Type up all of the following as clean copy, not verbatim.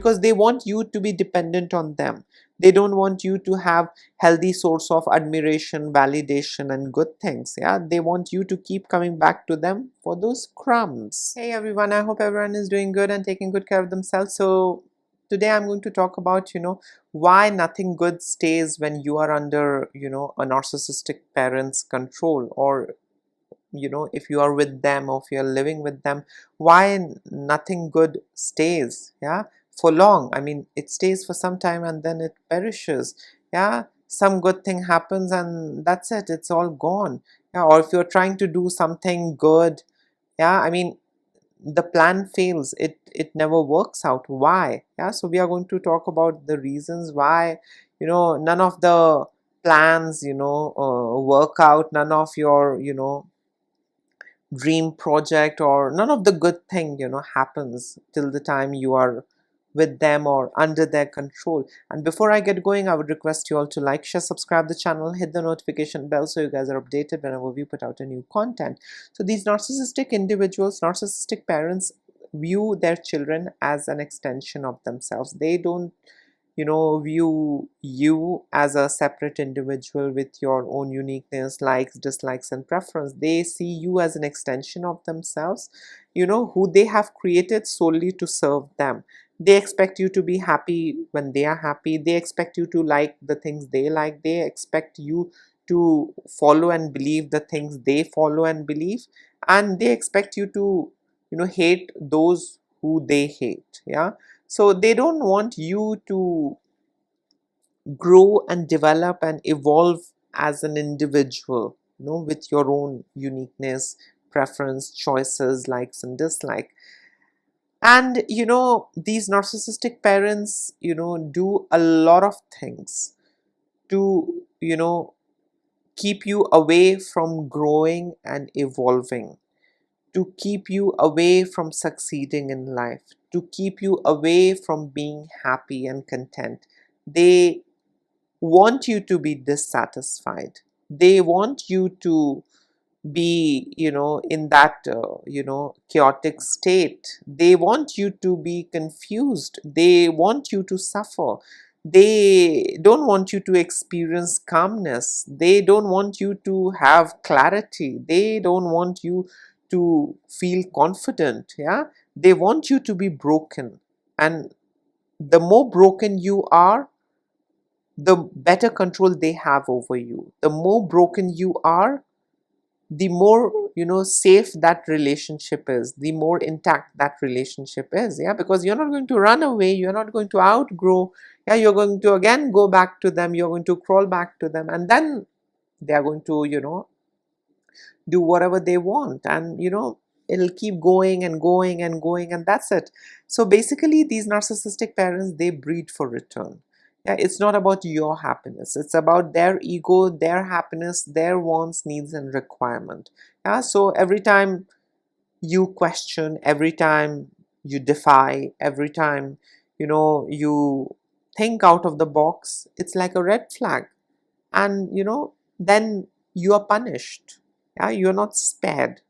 because they want you to be dependent on them. They don't want you to have healthy source of admiration, validation, and good things. Yeah, they want you to keep coming back to them for those crumbs. Hey everyone, I hope everyone is doing good and taking good care of themselves. So today I'm going to talk about, why nothing good stays when you are under, a narcissistic parent's control, or if you are with them, or if you're living with them, why nothing good stays, yeah, for long. I mean, it stays for some time and then it perishes. Yeah, some good thing happens and that's it, it's all gone. Yeah, or if you're trying to do something good, yeah, I mean, the plan fails, it never works out. Why? Yeah, so we are going to talk about the reasons why, none of the plans, work out, none of your, dream project, or none of the good thing, happens till the time you are with them or under their control. And before I get going, I would request you all to like, share, subscribe the channel, hit the notification bell so you guys are updated whenever we put out a new content. So these narcissistic individuals, narcissistic parents, view their children as an extension of themselves. They don't, view you as a separate individual with your own uniqueness, likes, dislikes, and preference. They see you as an extension of themselves, who they have created solely to serve them. They expect you to be happy when they are happy. They expect you to like the things they like. They expect you to follow and believe the things they follow and believe. And they expect you to, hate those who they hate. Yeah, so they don't want you to grow and develop and evolve as an individual, with your own uniqueness, preference, choices, likes and dislike. And these narcissistic parents, do a lot of things to, keep you away from growing and evolving, to keep you away from succeeding in life, to keep you away from being happy and content. They want you to be dissatisfied. They want you to be, in that, chaotic state. They want you to be confused. They want you to suffer. They don't want you to experience calmness. They don't want you to have clarity. They don't want you to feel confident. Yeah, they want you to be broken. And the more broken you are, the better control they have over you. The more broken you are, the more, safe that relationship is, the more intact that relationship is. Yeah, because you're not going to run away, you're not going to outgrow. Yeah, you're going to again go back to them, you're going to crawl back to them, and then they are going to, do whatever they want, and it'll keep going and going and going, and that's it. So basically, these narcissistic parents, they breed for return. Yeah, it's not about your happiness, it's about their ego, their happiness, their wants, needs, and requirement. Yeah, so every time you question, every time you defy, every time, you think out of the box, it's like a red flag. And then you are punished. Yeah, you're not spared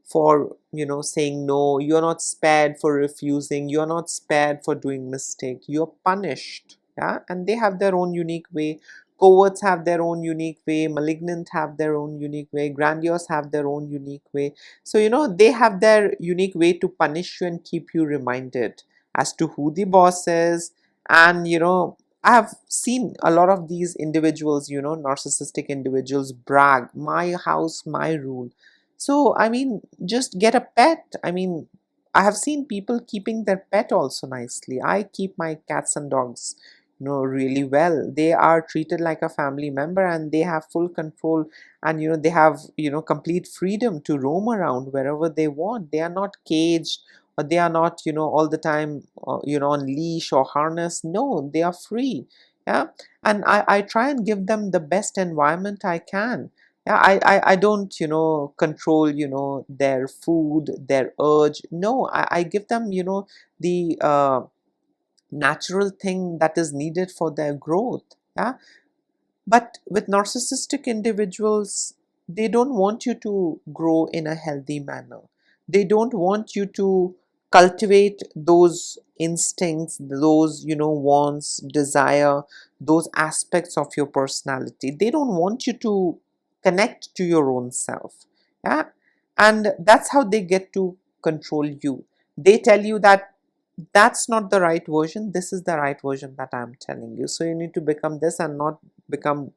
for, saying no. You're not spared for refusing. You're not spared for doing mistake. You're punished. Yeah, and they have their own unique way. Cowards have their own unique way. Malignant have their own unique way. Grandiose have their own unique way. So they have their unique way to punish you and keep you reminded as to who the boss is. And I have seen a lot of these individuals, narcissistic individuals, brag, my house, my rule. So, I mean, just get a pet. I mean, I have seen people keeping their pet also nicely. I keep my cats and dogs, really well. They are treated like a family member and they have full control, and, they have, complete freedom to roam around wherever they want. They are not caged, or they are not, all the time, on leash or harness. No, they are free. Yeah, and I try and give them the best environment I can. Yeah, I don't, control, their food, their urge. No, I give them, the natural thing that is needed for their growth. Yeah, but with narcissistic individuals, they don't want you to grow in a healthy manner. They don't want you to cultivate those instincts, those, wants, desire, those aspects of your personality. They don't want you to connect to your own self. Yeah. And that's how they get to control you. They tell you that that's not the right version, this is the right version that I'm telling you. So you need to become this and not become,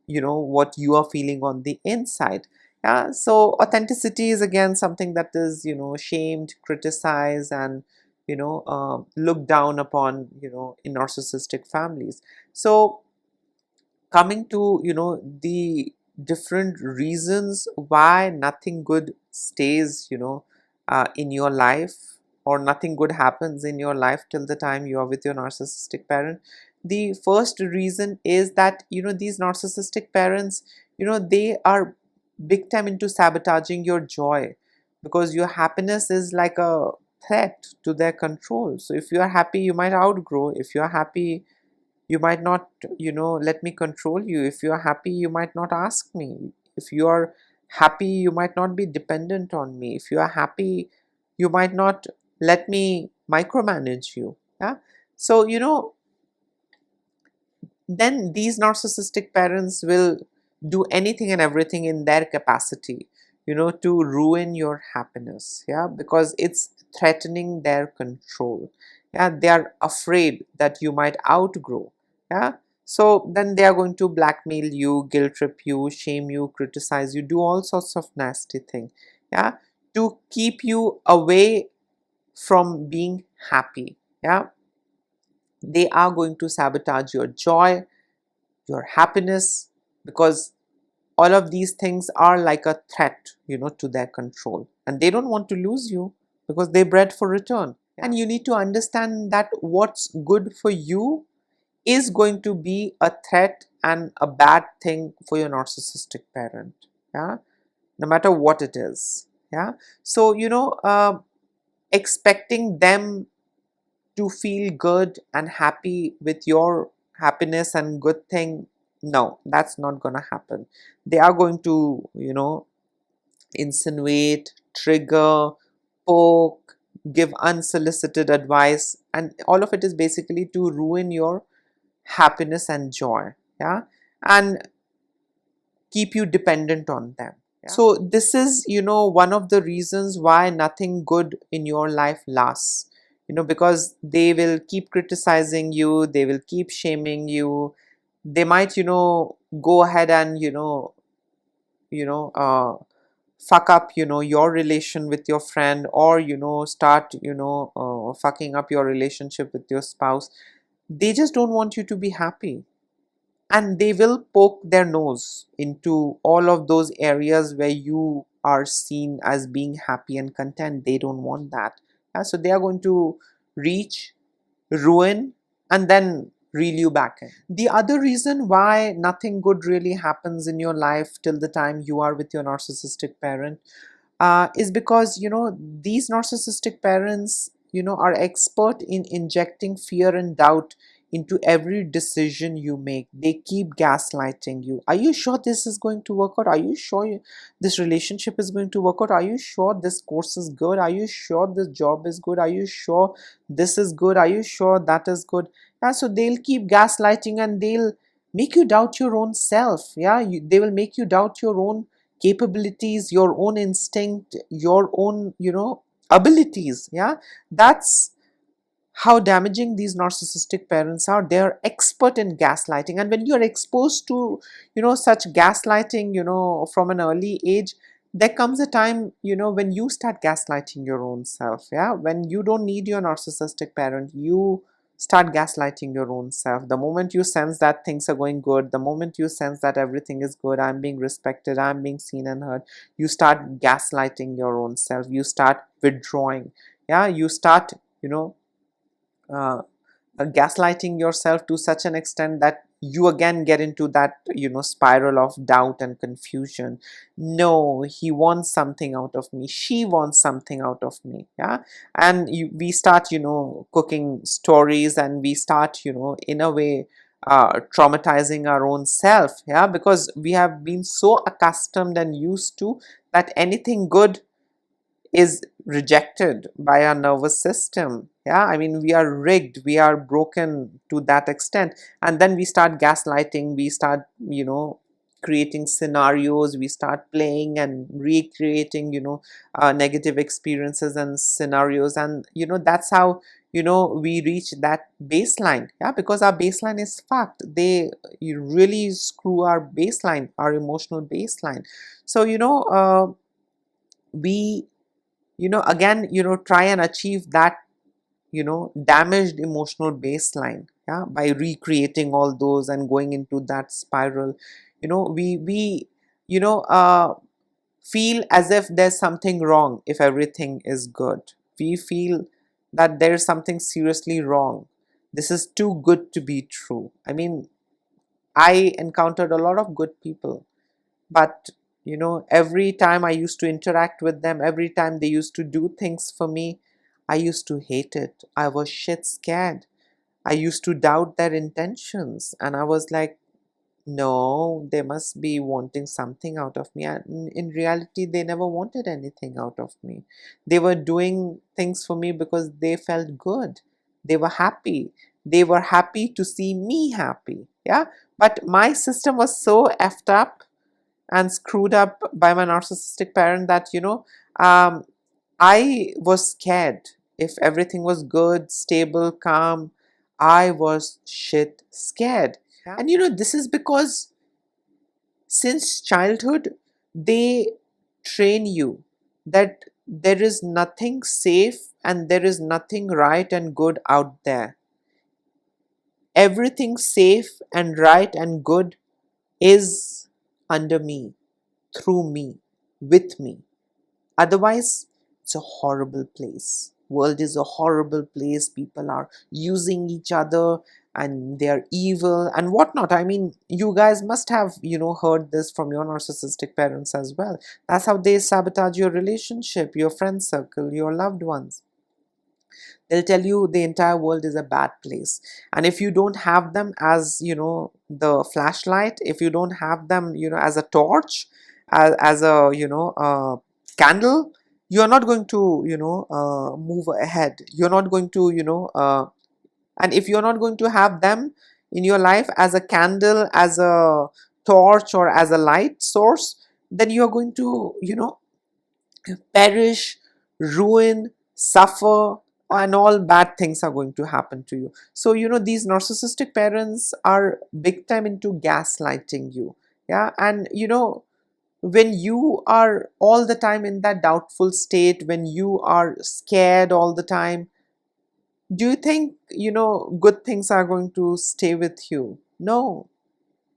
what you are feeling on the inside. Yeah. So authenticity is again something that is, shamed, criticized, and looked down upon, in narcissistic families. So coming to, the different reasons why nothing good stays, in your life, or nothing good happens in your life till the time you are with your narcissistic parent. The first reason is that, these narcissistic parents, they are big time into sabotaging your joy, because your happiness is like a threat to their control. So if you are happy, you might outgrow. If you are happy, you might not, let me control you. If you are happy, you might not ask me. If you are happy, you might not be dependent on me. If you are happy, you might not let me micromanage you. Yeah. So then these narcissistic parents will do anything and everything in their capacity, to ruin your happiness. Yeah, because it's threatening their control. Yeah, they are afraid that you might outgrow. Yeah. So then they are going to blackmail you, guilt trip you, shame you, criticize you, do all sorts of nasty thing. Yeah, to keep you away from being happy. Yeah, they are going to sabotage your joy, your happiness, because all of these things are like a threat, to their control, and they don't want to lose you because they bred for return. And you need to understand that what's good for you is going to be a threat and a bad thing for your narcissistic parent. Yeah, no matter what it is. Yeah. So expecting them to feel good and happy with your happiness and good thing, no, that's not gonna happen. They are going to, insinuate, trigger, poke, give unsolicited advice, and all of it is basically to ruin your happiness and joy. Yeah. And keep you dependent on them. Yeah? So this is, one of the reasons why nothing good in your life lasts, because they will keep criticizing you, they will keep shaming you. They might, go ahead and, you know fuck up, your relation with your friend, or start, fucking up your relationship with your spouse. They just don't want you to be happy, and they will poke their nose into all of those areas where you are seen as being happy and content. They don't want that. Yeah, so they are going to reach, ruin, and then reel you back in. The other reason why nothing good really happens in your life till the time you are with your narcissistic parent is because, these narcissistic parents, are expert in injecting fear and doubt into every decision you make. They keep gaslighting you. Are you sure this is going to work out? Are you sure this relationship is going to work out? Are you sure this course is good? Are you sure this job is good? Are you sure this is good? Are you sure that is good? Yeah, so they'll keep gaslighting, and they'll make you doubt your own self. Yeah, they will make you doubt your own capabilities, your own instinct, your own, abilities. Yeah, that's how damaging these narcissistic parents are. They are expert in gaslighting, and when you are exposed to, such gaslighting, from an early age, there comes a time, when you start gaslighting your own self. Yeah, when you don't need your narcissistic parent, you start gaslighting your own self. The moment you sense that things are going good, the moment you sense that everything is good, I'm being respected, I'm being seen and heard, you start gaslighting your own self. You start withdrawing. Yeah, you start, uh, gaslighting yourself to such an extent that you again get into that, spiral of doubt and confusion. No, he wants something out of me, she wants something out of me. Yeah. And we start, cooking stories, and we start, in a way, traumatizing our own self. Yeah, because we have been so accustomed and used to that anything good is rejected by our nervous system. Yeah, I mean, we are rigged, we are broken to that extent. And then we start gaslighting, we start, creating scenarios, we start playing and recreating, negative experiences and scenarios. And, that's how, we reach that baseline. Yeah, because our baseline is fucked. They you really screw our baseline, our emotional baseline. So, we again try and achieve that damaged emotional baseline, yeah, by recreating all those and going into that spiral. We feel as if there's something wrong if everything is good. We feel that there is something seriously wrong. This is too good to be true. I mean, I encountered a lot of good people, but every time I used to interact with them, every time they used to do things for me, I used to hate it. I was shit scared. I used to doubt their intentions, and I was like, no, they must be wanting something out of me. And in reality, they never wanted anything out of me. They were doing things for me because they felt good. They were happy. They were happy to see me happy. Yeah. But my system was so effed up and screwed up by my narcissistic parent that um, I was scared. If everything was good, stable, calm, I was shit scared. Yeah. And this is because since childhood they train you that there is nothing safe and there is nothing right and good out there. Everything safe and right and good is under me, through me, with me. Otherwise, it's a horrible place. World is a horrible place. People are using each other and they are evil and whatnot. I mean, you guys must have, heard this from your narcissistic parents as well. That's how they sabotage your relationship, your friend circle, your loved ones. They'll tell you the entire world is a bad place. And if you don't have them as, the flashlight, if you don't have them, as a torch, as a, candle, you're not going to, move ahead. You're not going to, and if you're not going to have them in your life as a candle, as a torch, or as a light source, then you're going to, perish, ruin, suffer, and all bad things are going to happen to you. So, these narcissistic parents are big time into gaslighting you. Yeah. And, when you are all the time in that doubtful state, when you are scared all the time, do you think, good things are going to stay with you? No,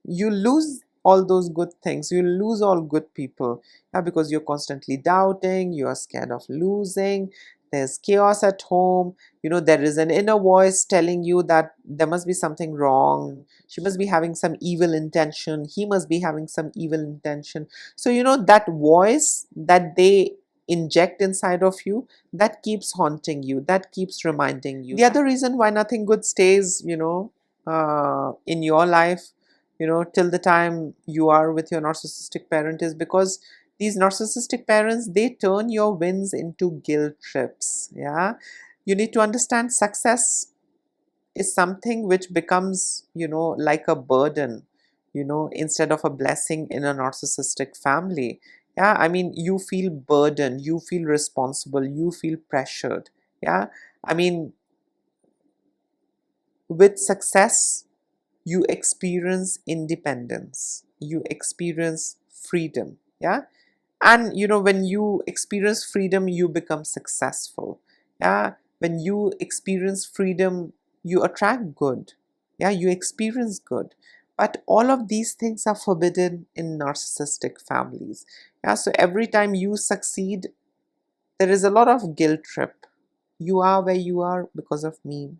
you lose all those good things, you lose all good people. Yeah, because you're constantly doubting, you are scared of losing, there's chaos at home, there is an inner voice telling you that there must be something wrong, she must be having some evil intention, he must be having some evil intention. So that voice that they inject inside of you, that keeps haunting you, that keeps reminding you. The other reason why nothing good stays in your life, till the time you are with your narcissistic parent, is because these narcissistic parents, they turn your wins into guilt trips. Yeah, you need to understand success is something which becomes, like a burden, instead of a blessing in a narcissistic family. Yeah, I mean, you feel burdened, you feel responsible, you feel pressured. Yeah, I mean, with success you experience independence, you experience freedom. Yeah, and when you experience freedom, you become successful. Yeah, when you experience freedom, you attract good. Yeah, you experience good. But all of these things are forbidden in narcissistic families. Yeah, so every time you succeed, there is a lot of guilt trip. You are where you are because of me.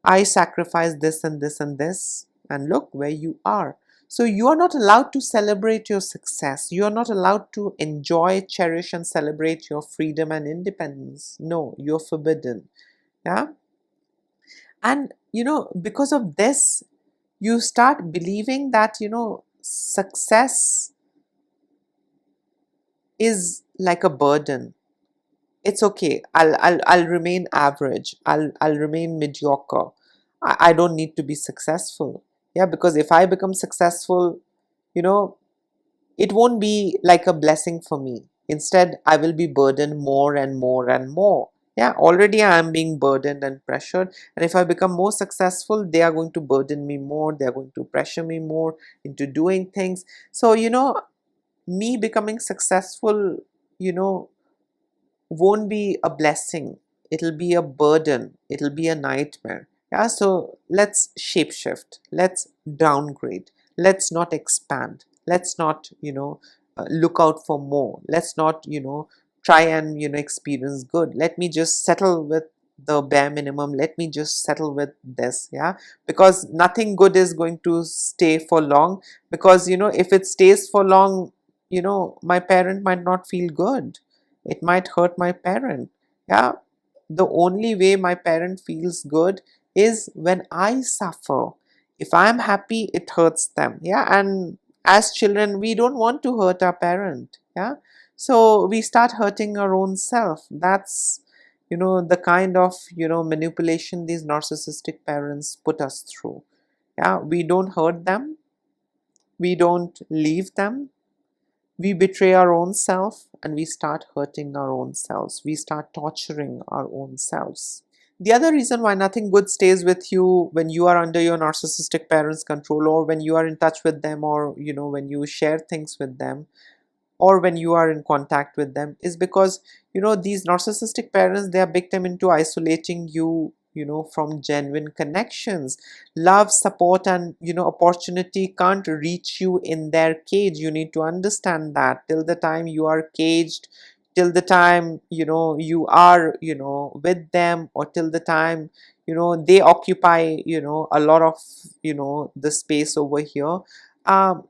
I sacrificed this and this and this, and look where you are. So you are not allowed to celebrate your success. You are not allowed to enjoy, cherish, and celebrate your freedom and independence. No, you're forbidden. Yeah. And, because of this, you start believing that, success is like a burden. It's okay. I'll remain average. I'll remain mediocre. I don't need to be successful. Yeah, because if I become successful, you know, it won't be like a blessing for me. Instead, I will be burdened more and more and more. Yeah, already I am being burdened and pressured. And if I become more successful, they are going to burden me more. They are going to pressure me more into doing things. So, me becoming successful, you know, won't be a blessing. It'll be a burden. It'll be a nightmare. Yeah, so let's shapeshift. Let's downgrade. Let's not expand. Let's not, look out for more. Let's not, try and, experience good. Let me just settle with the bare minimum. Let me just settle with this. Yeah, because nothing good is going to stay for long. Because, if it stays for long, my parent might not feel good. It might hurt my parent. Yeah, the only way my parent feels good is when I suffer. If I am happy, it hurts them. Yeah, and as children, we don't want to hurt our parent. Yeah, so we start hurting our own self. That's the kind of manipulation these narcissistic parents put us through. Yeah, we don't hurt them, we don't leave them, we betray our own self, and we start hurting our own selves. We start torturing our own selves. The other reason why nothing good stays with you when you are under your narcissistic parents' control, or when you are in touch with them, or when you share things with them, or when you are in contact with them, is because these narcissistic parents, they are big time into isolating you, from genuine connections. Love, support, and opportunity can't reach you in their cage. You need to understand that. Till the time you are caged, till the time you are with them, or till the time they occupy a lot of the space over here, um,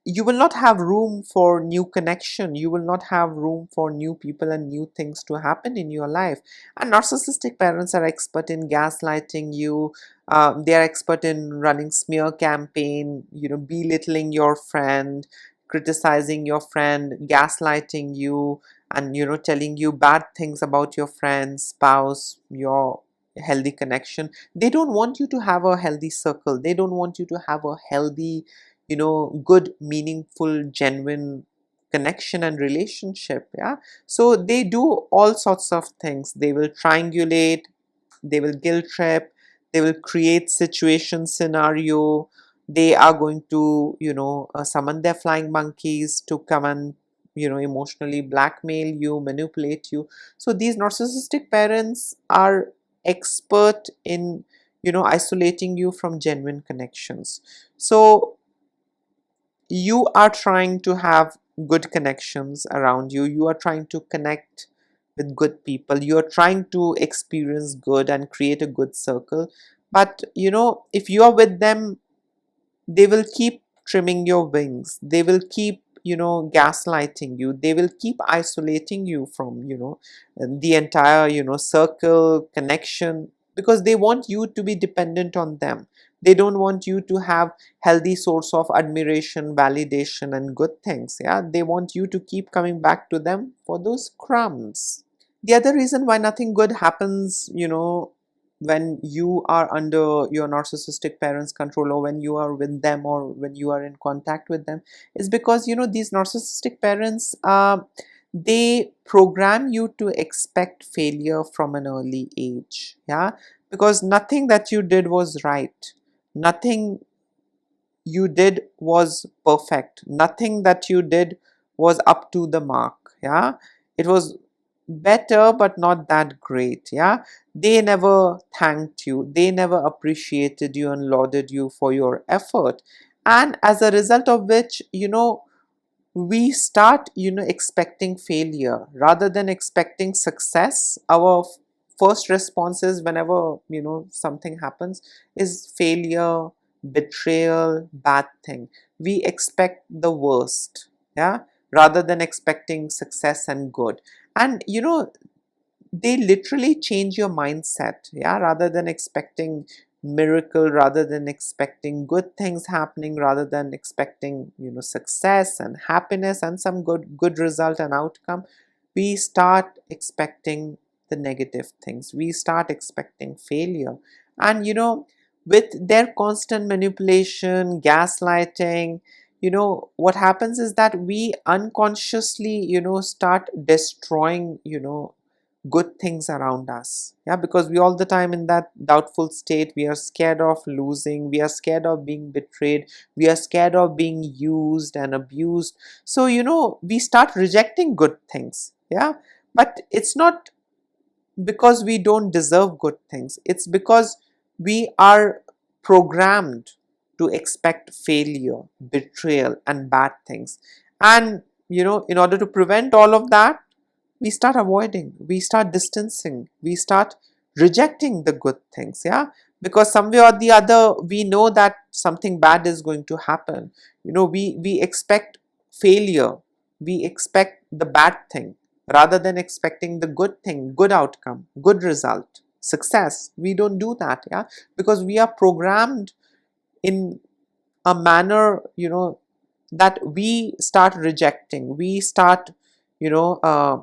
you will not have room for new connection. You will not have room for new people and new things to happen in your life. And narcissistic parents are expert in gaslighting you. They are expert in running smear campaign, belittling your friend, criticizing your friend, gaslighting you, and telling you bad things about your friend, spouse, your healthy connection. They don't want you to have a healthy circle. They don't want you to have a healthy, good, meaningful, genuine connection and relationship. Yeah, so they do all sorts of things. They will triangulate, they will guilt trip, they will create situation scenario. They are going to summon their flying monkeys to come and emotionally blackmail you, manipulate you. So these narcissistic parents are expert in isolating you from genuine connections. So you are trying to have good connections around you. You are trying to connect with good people. You are trying to experience good and create a good circle. But if you are with them, they will keep trimming your wings. They will keep gaslighting you. They will keep isolating you from the entire circle connection, because they want you to be dependent on them. They don't want you to have healthy source of admiration, validation, and good things. Yeah, they want you to keep coming back to them for those crumbs. The other reason why nothing good happens, when you are under your narcissistic parents' control, or when you are with them, or when you are in contact with them, is because these narcissistic parents, they program you to expect failure from an early age. Yeah, because nothing that you did was right. Nothing you did was perfect. Nothing that you did was up to the mark. Yeah, it was better but not that great. Yeah, they never thanked you, they never appreciated you and lauded you for your effort. And as a result of which, we start expecting failure rather than expecting success. Our first response is, whenever something happens, is failure, betrayal, bad thing. We expect the worst. Yeah, rather than expecting success and good. And they literally change your mindset. Yeah, rather than expecting miracle, rather than expecting good things happening, rather than expecting, success and happiness and some good result and outcome, we start expecting the negative things. We start expecting failure. And with their constant manipulation, gaslighting, what happens is that we unconsciously, start destroying, good things around us. Yeah, because we all the time in that doubtful state. We are scared of losing, we are scared of being betrayed, we are scared of being used and abused. So we start rejecting good things. Yeah, but it's not because we don't deserve good things. It's because we are programmed to expect failure, betrayal, and bad things. And in order to prevent all of that, we start avoiding, we start distancing, we start rejecting the good things. Yeah, because somewhere or the other we know that something bad is going to happen. We expect failure, we expect the bad thing, rather than expecting the good thing, good outcome, good result, success. We don't do that. Yeah, because we are programmed in a manner, that we start rejecting, we start you know uh,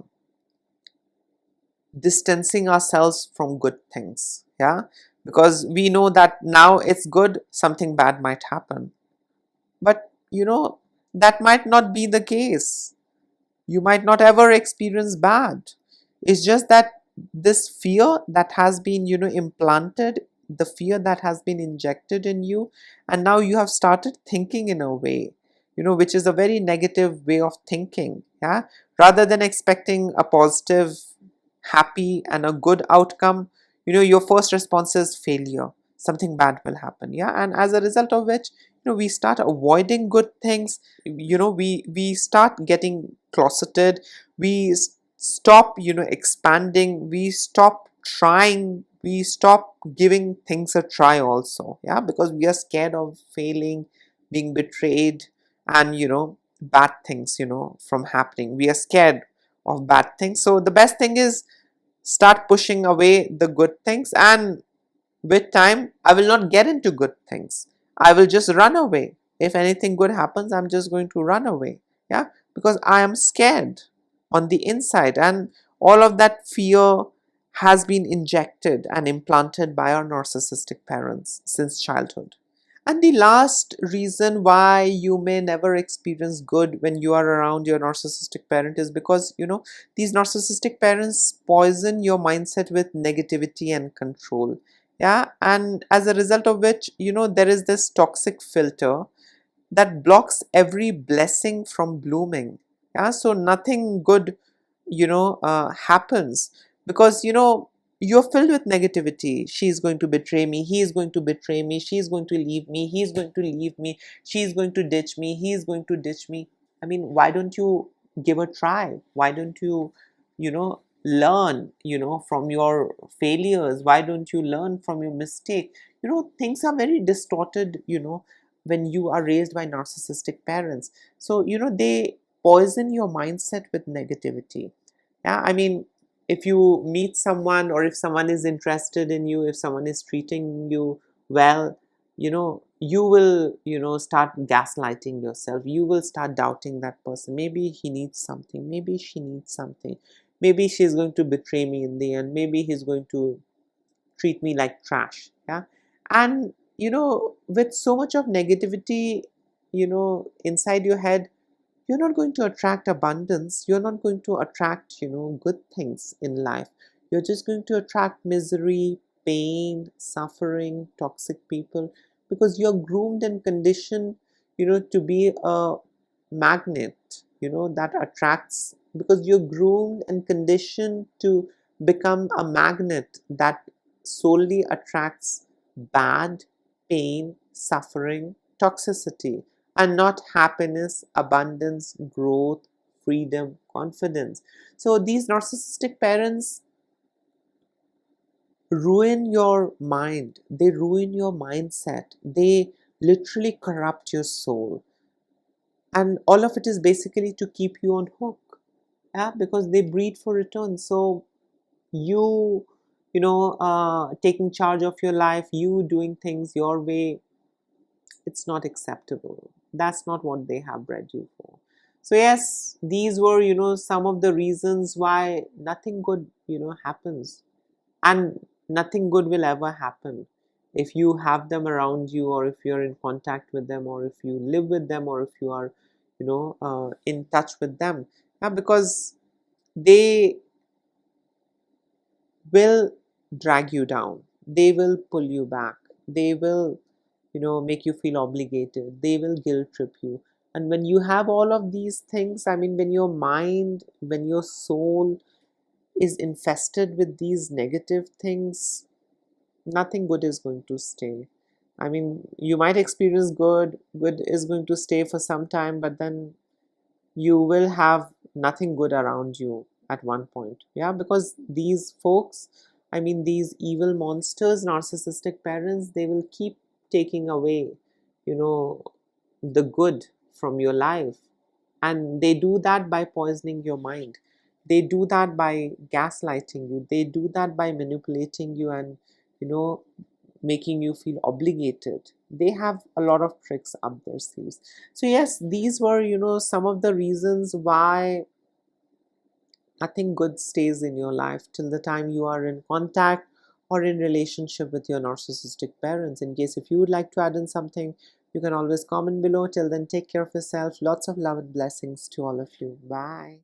distancing ourselves from good things. Yeah, because we know that now it's good, something bad might happen. But that might not be the case. You might not ever experience bad. It's just that this fear that has been implanted, the fear that has been injected in you, and now you have started thinking in a way which is a very negative way of thinking. Yeah, rather than expecting a positive, happy, and a good outcome, your first response is failure, something bad will happen. Yeah, and as a result of which we start avoiding good things. We start getting closeted, we stop expanding, we stop trying, we stop giving things a try also. Yeah, because we are scared of failing, being betrayed, and bad things from happening. We are scared of bad things. So the best thing is start pushing away the good things, and with time I will not get into good things. I will just run away. If anything good happens, I'm just going to run away. Yeah, because I am scared on the inside, and all of that fear has been injected and implanted by our narcissistic parents since childhood. And the last reason why you may never experience good when you are around your narcissistic parent is because these narcissistic parents poison your mindset with negativity and control. Yeah, and as a result of which there is this toxic filter that blocks every blessing from blooming. Yeah, so nothing good happens, because you're filled with negativity. She's going to betray me, he is going to betray me, she's going to leave me, he's going to leave me, she's going to ditch me, he's going to ditch me. I mean, why don't you give a try? Why don't you learn from your failures? Why don't you learn from your mistake? Things are very distorted when you are raised by narcissistic parents. So they poison your mindset with negativity. Yeah, I mean, if you meet someone, or if someone is interested in you, if someone is treating you well, you will start gaslighting yourself. You will start doubting that person. Maybe he needs something, maybe she needs something, maybe she's going to betray me in the end, maybe he's going to treat me like trash. Yeah, and with so much of negativity inside your head, you're not going to attract abundance, you're not going to attract good things in life. You're just going to attract misery, pain, suffering, toxic people, because you're groomed and conditioned to be a magnet that attracts, because you're groomed and conditioned to become a magnet that solely attracts bad, pain, suffering, toxicity, and not happiness, abundance, growth, freedom, confidence. So these narcissistic parents ruin your mind, they ruin your mindset, they literally corrupt your soul. And all of it is basically to keep you on hook. Yeah, because they breed for return. So you taking charge of your life, you doing things your way, it's not acceptable. That's not what they have bred you for. So yes, these were, some of the reasons why nothing good, happens. And nothing good will ever happen if you have them around you, or if you're in contact with them, or if you live with them, or if you are, in touch with them. Yeah, because they will drag you down. They will pull you back. They will, make you feel obligated. They will guilt trip you. And when you have all of these things, I mean, when your mind, when your soul is infested with these negative things, nothing good is going to stay. I mean, you might experience good is going to stay for some time, but then you will have nothing good around you at one point. Yeah, because these folks, I mean, these evil monsters, narcissistic parents, they will keep taking away, you know, the good from your life. And they do that by poisoning your mind. They do that by gaslighting you. They do that by manipulating you and, you know, making you feel obligated. They have a lot of tricks up their sleeves. So yes, these were, some of the reasons why nothing good stays in your life till the time you are in contact or in relationship with your narcissistic parents. In case if you would like to add in something, you can always comment below. Till then, take care of yourself. Lots of love and blessings to all of you. Bye.